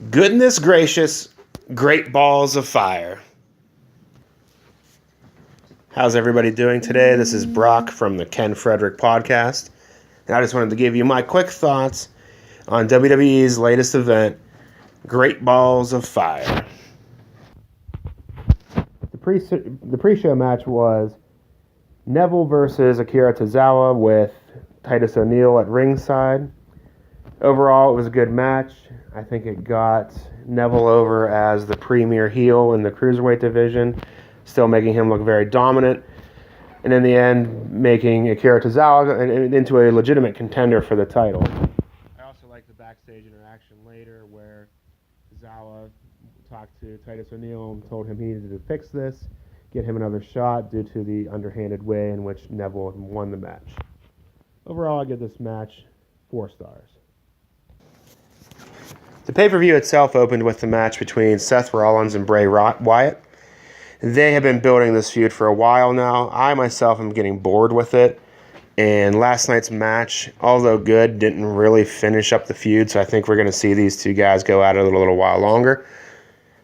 Goodness gracious, great balls of fire. How's everybody doing today? This is Broc from the Ken Frederick podcast. And I just wanted to give you my quick thoughts on WWE's latest event, Great Balls of Fire. The pre-show match was Neville versus Akira Tozawa with Titus O'Neil at ringside. Overall, it was a good match. I think it got Neville over as the premier heel in the Cruiserweight division, still making him look very dominant. And in the end, making Akira Tozawa into a legitimate contender for the title. I also like the backstage interaction later where Tozawa talked to Titus O'Neil and told him he needed to fix this, get him another shot due to the underhanded way in which Neville won the match. Overall, I give this match 4 stars. The pay-per-view itself opened with the match between Seth Rollins and Bray Wyatt. They have been building this feud for a while now. I myself am getting bored with it. And last night's match, although good, didn't really finish up the feud. So I think we're going to see these two guys go at it a little while longer.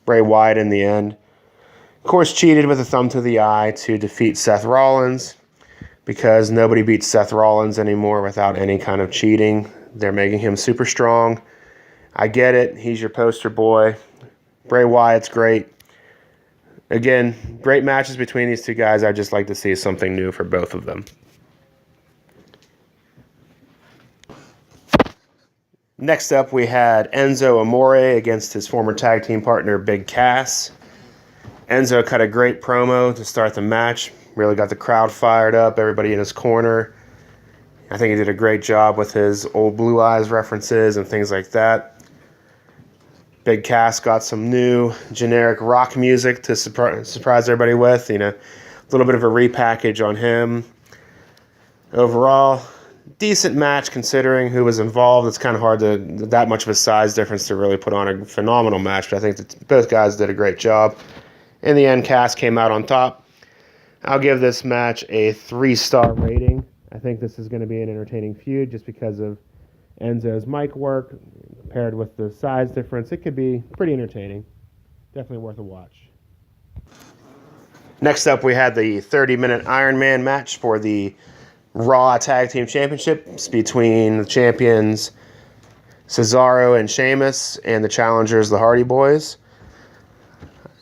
Bray Wyatt in the end, of course, cheated with a thumb to the eye to defeat Seth Rollins. Because nobody beats Seth Rollins anymore without any kind of cheating. They're making him super strong. I get it. He's your poster boy. Bray Wyatt's great. Again, great matches between these two guys. I'd just like to see something new for both of them. Next up, we had Enzo Amore against his former tag team partner, Big Cass. Enzo cut a great promo to start the match. Really got the crowd fired up, everybody in his corner. I think he did a great job with his old Blue Eyes references and things like that. Big Cass got some new generic rock music to surprise everybody with. A little bit of a repackage on him. Overall, decent match considering who was involved. It's kind of hard that much of a size difference to really put on a phenomenal match, but I think that both guys did a great job. In the end, Cass came out on top. I'll give this match a 3-star rating. I think this is going to be an entertaining feud just because of Enzo's mic work paired with the size difference. It could be pretty entertaining. Definitely worth a watch. Next up, we had the 30-minute Iron Man match for the Raw Tag Team Championships between the champions Cesaro and Sheamus and the challengers, the Hardy Boys.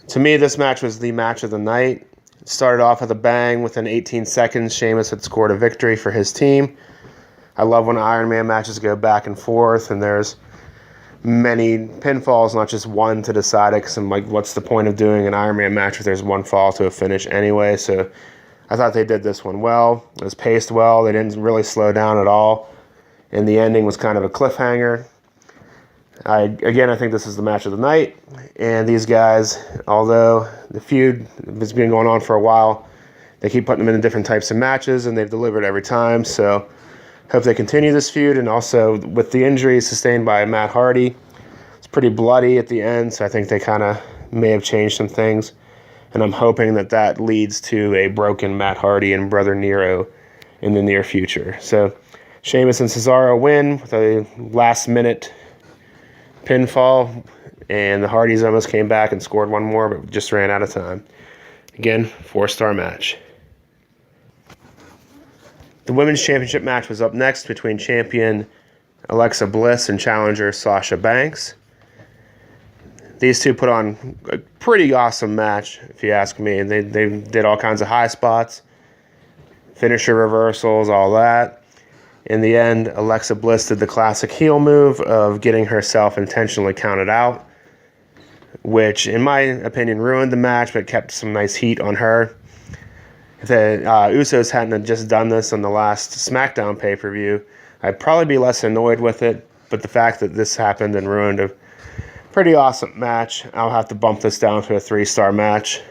To me, this match was the match of the night. It started off with a bang. Within 18 seconds, Sheamus had scored a victory for his team. I love when Iron Man matches go back and forth, and there's many pinfalls, not just one to decide it, because I'm like, what's the point of doing an Iron Man match if there's one fall to a finish anyway? So I thought they did this one well. It was paced well. They didn't really slow down at all. And the ending was kind of a cliffhanger. I think this is the match of the night. And these guys, although the feud has been going on for a while, they keep putting them in different types of matches, and they've delivered every time. So hope they continue this feud. And also with the injury sustained by Matt Hardy, it's pretty bloody at the end. So I think they kind of may have changed some things. And I'm hoping that leads to a broken Matt Hardy and Brother Nero in the near future. So Sheamus and Cesaro win with a last-minute pinfall, and the Hardys almost came back and scored one more, but just ran out of time. Again, 4-star match. The Women's Championship match was up next between champion Alexa Bliss and challenger Sasha Banks. These two put on a pretty awesome match, if you ask me. They did all kinds of high spots, finisher reversals, all that. In the end, Alexa Bliss did the classic heel move of getting herself intentionally counted out, which, in my opinion, ruined the match, but kept some nice heat on her. If the Usos hadn't just done this on the last SmackDown pay-per-view, I'd probably be less annoyed with it, but the fact that this happened and ruined a pretty awesome match, I'll have to bump this down to a 3-star match,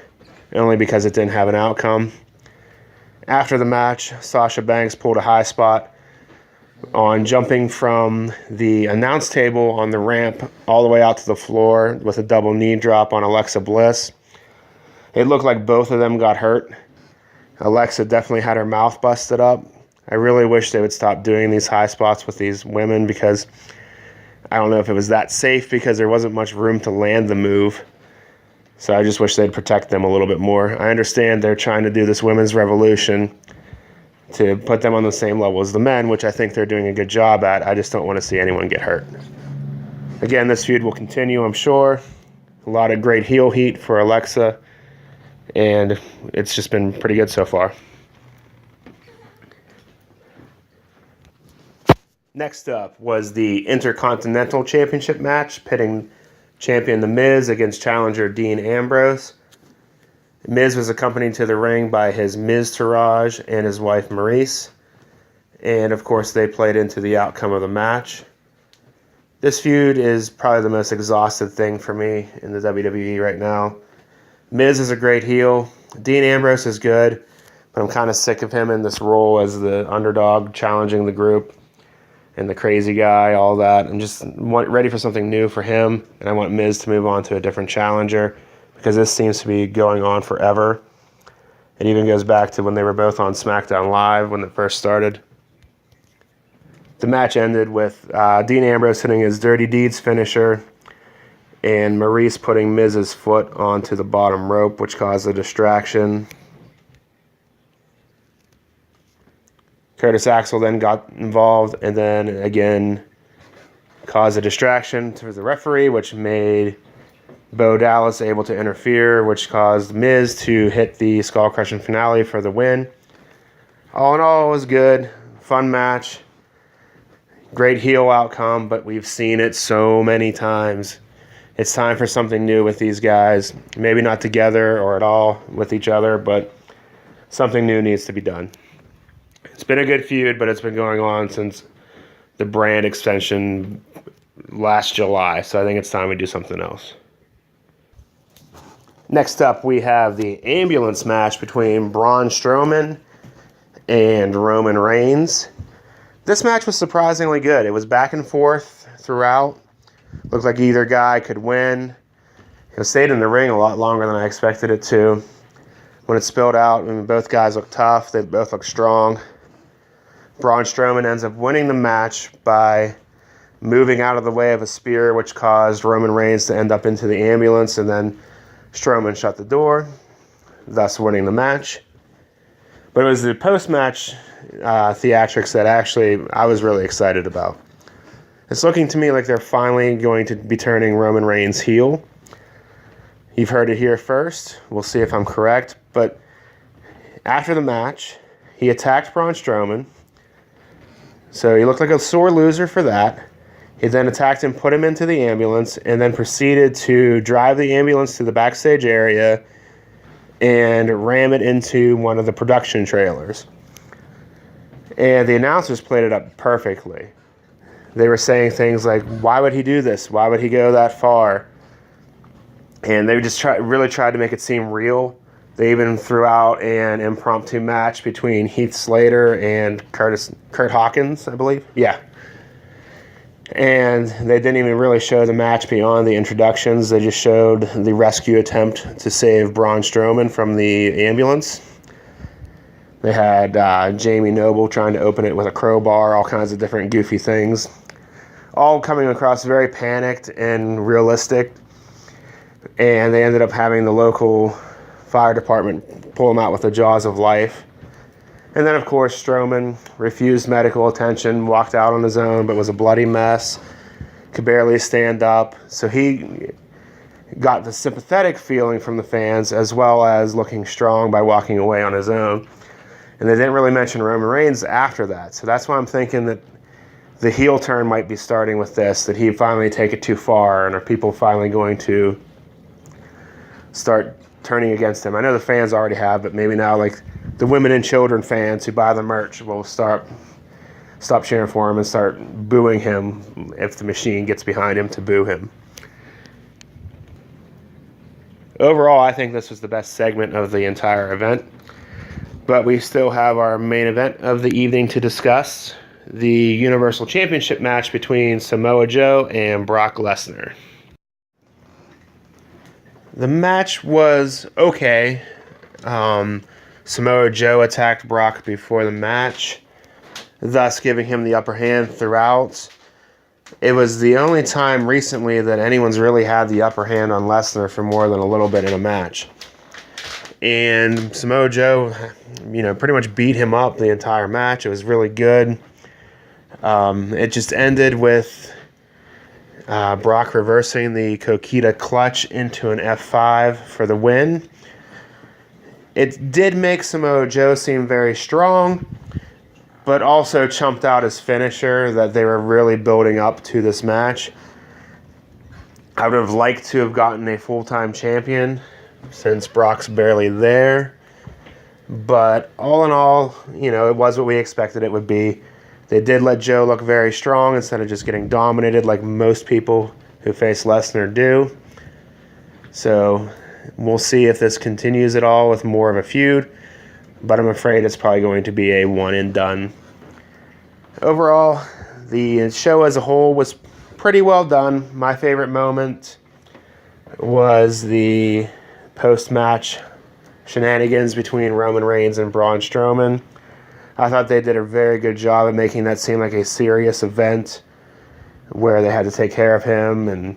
only because it didn't have an outcome. After the match, Sasha Banks pulled a high spot on jumping from the announce table on the ramp all the way out to the floor with a double knee drop on Alexa Bliss. It looked like both of them got hurt. Alexa definitely had her mouth busted up. I really wish they would stop doing these high spots with these women because I don't know if it was that safe because there wasn't much room to land the move. So I just wish they'd protect them a little bit more. I understand they're trying to do this women's revolution to put them on the same level as the men, which I think they're doing a good job at. I just don't want to see anyone get hurt. Again, this feud will continue, I'm sure. A lot of great heel heat for Alexa, and it's just been pretty good so far. Next up was the Intercontinental Championship match, pitting champion The Miz against challenger Dean Ambrose. Miz was accompanied to the ring by his Miztourage and his wife Maryse. And of course they played into the outcome of the match. This feud is probably the most exhausted thing for me in the WWE right now. Miz is a great heel. Dean Ambrose is good, but I'm kind of sick of him in this role as the underdog challenging the group and the crazy guy, all that. I'm just ready for something new for him, and I want Miz to move on to a different challenger, because this seems to be going on forever. It even goes back to when they were both on SmackDown Live when it first started. The match ended with Dean Ambrose hitting his Dirty Deeds finisher and Maryse putting Miz's foot onto the bottom rope, which caused a distraction. Curtis Axel then got involved and then again caused a distraction to the referee, which made Bo Dallas able to interfere, which caused Miz to hit the skull crushing finale for the win. All in all, it was good. Fun match. Great heel outcome, but we've seen it so many times. It's time for something new with these guys. Maybe not together or at all with each other, but something new needs to be done. It's been a good feud, but it's been going on since the brand extension last July, so I think it's time we do something else. Next up, we have the ambulance match between Braun Strowman and Roman Reigns. This match was surprisingly good. It was back and forth throughout. Looked like either guy could win. It stayed in the ring a lot longer than I expected it to. When it spilled out, I mean, both guys looked tough. They both looked strong. Braun Strowman ends up winning the match by moving out of the way of a spear, which caused Roman Reigns to end up into the ambulance, and then Strowman shut the door, thus winning the match. But it was the post-match theatrics that actually I was really excited about. It's looking to me like they're finally going to be turning Roman Reigns heel. You've heard it here first. We'll see if I'm correct. But after the match, he attacked Braun Strowman. So he looked like a sore loser for that. He then attacked him, put him into the ambulance, and then proceeded to drive the ambulance to the backstage area and ram it into one of the production trailers. And the announcers played it up perfectly. They were saying things like, why would he do this? Why would he go that far? And they just really tried to make it seem real. They even threw out an impromptu match between Heath Slater and Kurt Hawkins, I believe. Yeah. And they didn't even really show the match beyond the introductions. They just showed the rescue attempt to save Braun Strowman from the ambulance. They had Jamie Noble trying to open it with a crowbar, all kinds of different goofy things. All coming across very panicked and realistic. And they ended up having the local fire department pull him out with the jaws of life. And then, of course, Strowman refused medical attention, walked out on his own, but was a bloody mess, could barely stand up. So he got the sympathetic feeling from the fans, as well as looking strong by walking away on his own. And they didn't really mention Roman Reigns after that. So that's why I'm thinking that the heel turn might be starting with this, that he finally take it too far, and are people finally going to start turning against him? I know the fans already have, but maybe now, like, the women and children fans who buy the merch will stop cheering for him and start booing him if the machine gets behind him to boo him. Overall, I think this was the best segment of the entire event. But we still have our main event of the evening to discuss, the Universal Championship match between Samoa Joe and Brock Lesnar. The match was okay. Samoa Joe attacked Brock before the match, thus giving him the upper hand throughout. it was the only time recently that anyone's really had the upper hand on Lesnar for more than a little bit in a match. And Samoa Joe, pretty much beat him up the entire match. It was really good. It just ended with Broc reversing the Coquina clutch into an F5 for the win. It did make Samoa Joe seem very strong, but also chumped out his finisher that they were really building up to this match. I would have liked to have gotten a full-time champion since Brock's barely there. But all in all, it was what we expected it would be. They did let Joe look very strong instead of just getting dominated like most people who face Lesnar do. So we'll see if this continues at all with more of a feud. But I'm afraid it's probably going to be a one and done. Overall, the show as a whole was pretty well done. My favorite moment was the post-match shenanigans between Roman Reigns and Braun Strowman. I thought they did a very good job of making that seem like a serious event where they had to take care of him, and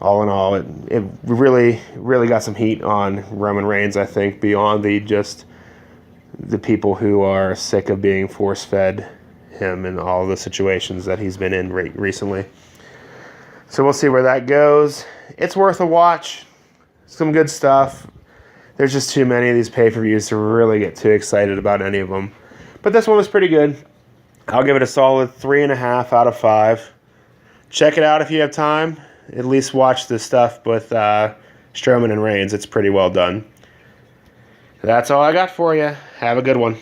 all in all, it really, really got some heat on Roman Reigns, I think, beyond the people who are sick of being force-fed him in all the situations that he's been in recently. So we'll see where that goes. It's worth a watch. Some good stuff. There's just too many of these pay-per-views to really get too excited about any of them. But this one was pretty good. I'll give it a solid 3.5 out of 5. Check it out if you have time. At least watch the stuff with Strowman and Reigns. It's pretty well done. That's all I got for you. Have a good one.